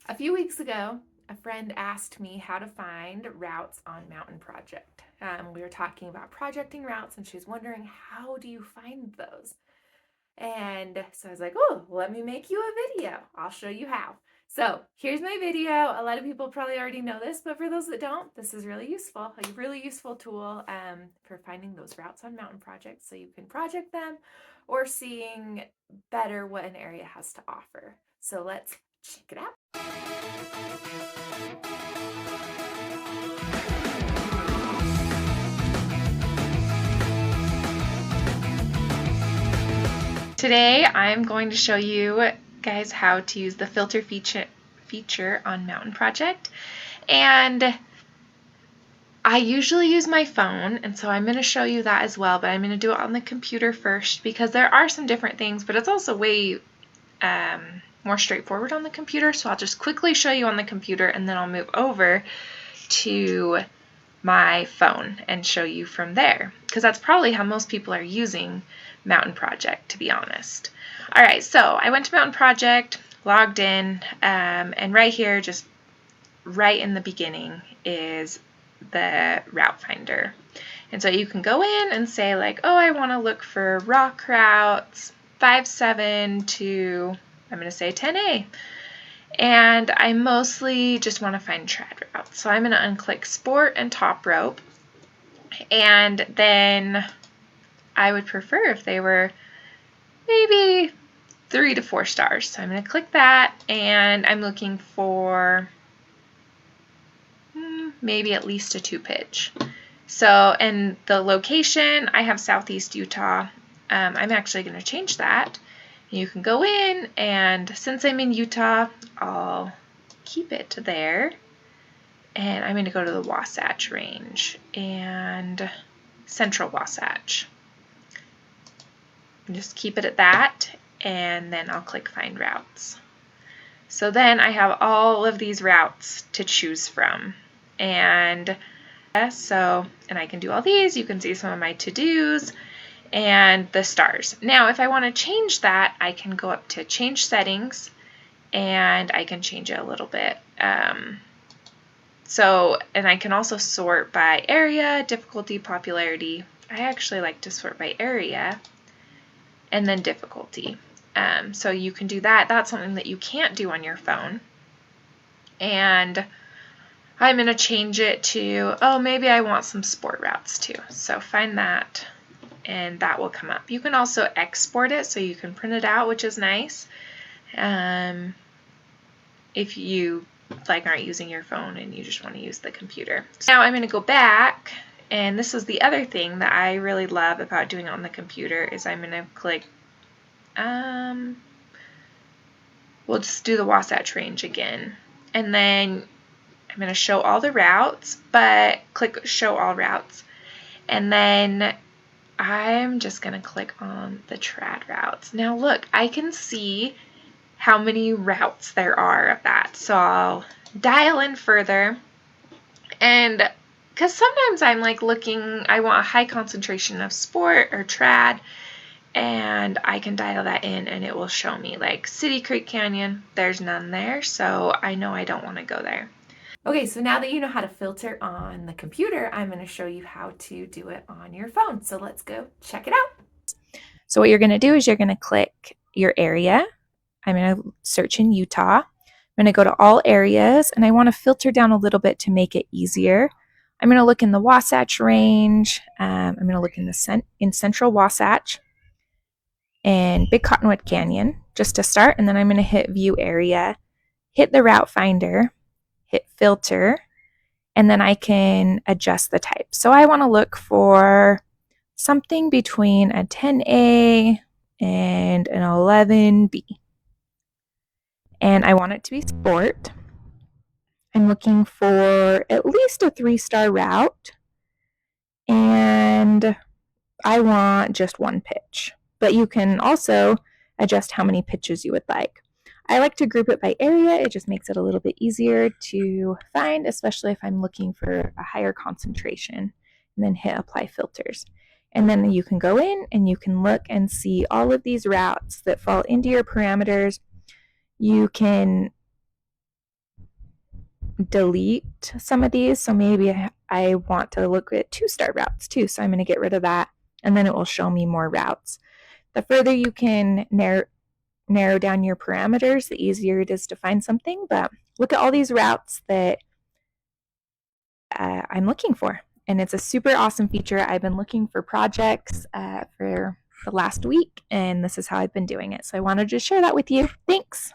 A few weeks ago, a friend asked me how to find routes on Mountain Project. We were talking about projecting routes, and she was wondering, how do you find those? And so I was like, oh, let me make you a video. I'll show you how. So here's my video. A lot of people probably already know this, but for those that don't, this is really useful. A really useful tool for finding those routes on Mountain Project so you can project them or seeing better what an area has to offer. So let's check it out. Today I'm going to show you guys how to use the filter feature on Mountain Project. And I usually use my phone, and so I'm going to show you that as well, but I'm going to do it on the computer first because there are some different things, but it's also way more straightforward on the computer. So I'll just quickly show you on the computer, and then I'll move over to my phone and show you from there, because that's probably how most people are using Mountain Project, to be honest. All right, so I went to Mountain Project, logged in, and right here, just right in the beginning, is the route finder. And so you can go in and say like, oh, I want to look for rock routes 5-7 to, I'm going to say 10A. And I mostly just want to find trad routes. So I'm going to unclick sport and top rope. And then I would prefer if they were maybe 3 to 4 stars. So I'm going to click that, and I'm looking for maybe at least a 2 pitch. So, and the location, I have Southeast Utah. I'm actually going to change that. You can go in, and since I'm in Utah, I'll keep it there. And I'm going to go to the Wasatch Range and Central Wasatch. And just keep it at that, and then I'll click Find Routes. So then I have all of these routes to choose from. And I can do all these. You can see some of my to-dos and the stars. Now, if I want to change that, I can go up to Change Settings, and I can change it a little bit. And I can also sort by area, difficulty, popularity. I actually like to sort by area and then difficulty. So you can do that. That's something that you can't do on your phone. And I'm going to change it to, oh, maybe I want some sport routes too. So find that, and that will come up. You can also export it so you can print it out, which is nice. If you aren't using your phone and you just want to use the computer. So now I'm going to go back, and this is the other thing that I really love about doing it on the computer is I'm going to click, we'll just do the Wasatch Range again, and then I'm going to show all the routes, but click Show All Routes. And then I'm just going to click on the trad routes. Now look, I can see how many routes there are of that. So I'll dial in further. And because sometimes I'm like looking, I want a high concentration of sport or trad, and I can dial that in and it will show me like City Creek Canyon. There's none there, so I know I don't want to go there. Okay, so now that you know how to filter on the computer, I'm going to show you how to do it on your phone. So let's go check it out. So what you're going to do is you're going to click your area. I'm going to search in Utah. I'm going to go to all areas, and I want to filter down a little bit to make it easier. I'm going to look in the Wasatch Range. I'm going to look in Central Wasatch and Big Cottonwood Canyon just to start, and then I'm going to hit View Area, hit the Route Finder, hit Filter, and then I can adjust the type. So I want to look for something between a 10A and an 11B. And I want it to be sport. I'm looking for at least a 3-star route, and I want just 1 pitch. But you can also adjust how many pitches you would like. I like to group it by area. It just makes it a little bit easier to find, especially if I'm looking for a higher concentration, and then hit Apply Filters. And then you can go in and you can look and see all of these routes that fall into your parameters. You can delete some of these. So maybe I want to look at 2-star routes too. So I'm going to get rid of that, and then it will show me more routes. The further you can narrow down your parameters, the easier it is to find something. But look at all these routes that I'm looking for. And it's a super awesome feature. I've been looking for projects for the last week, and this is how I've been doing it. So I wanted to share that with you. Thanks.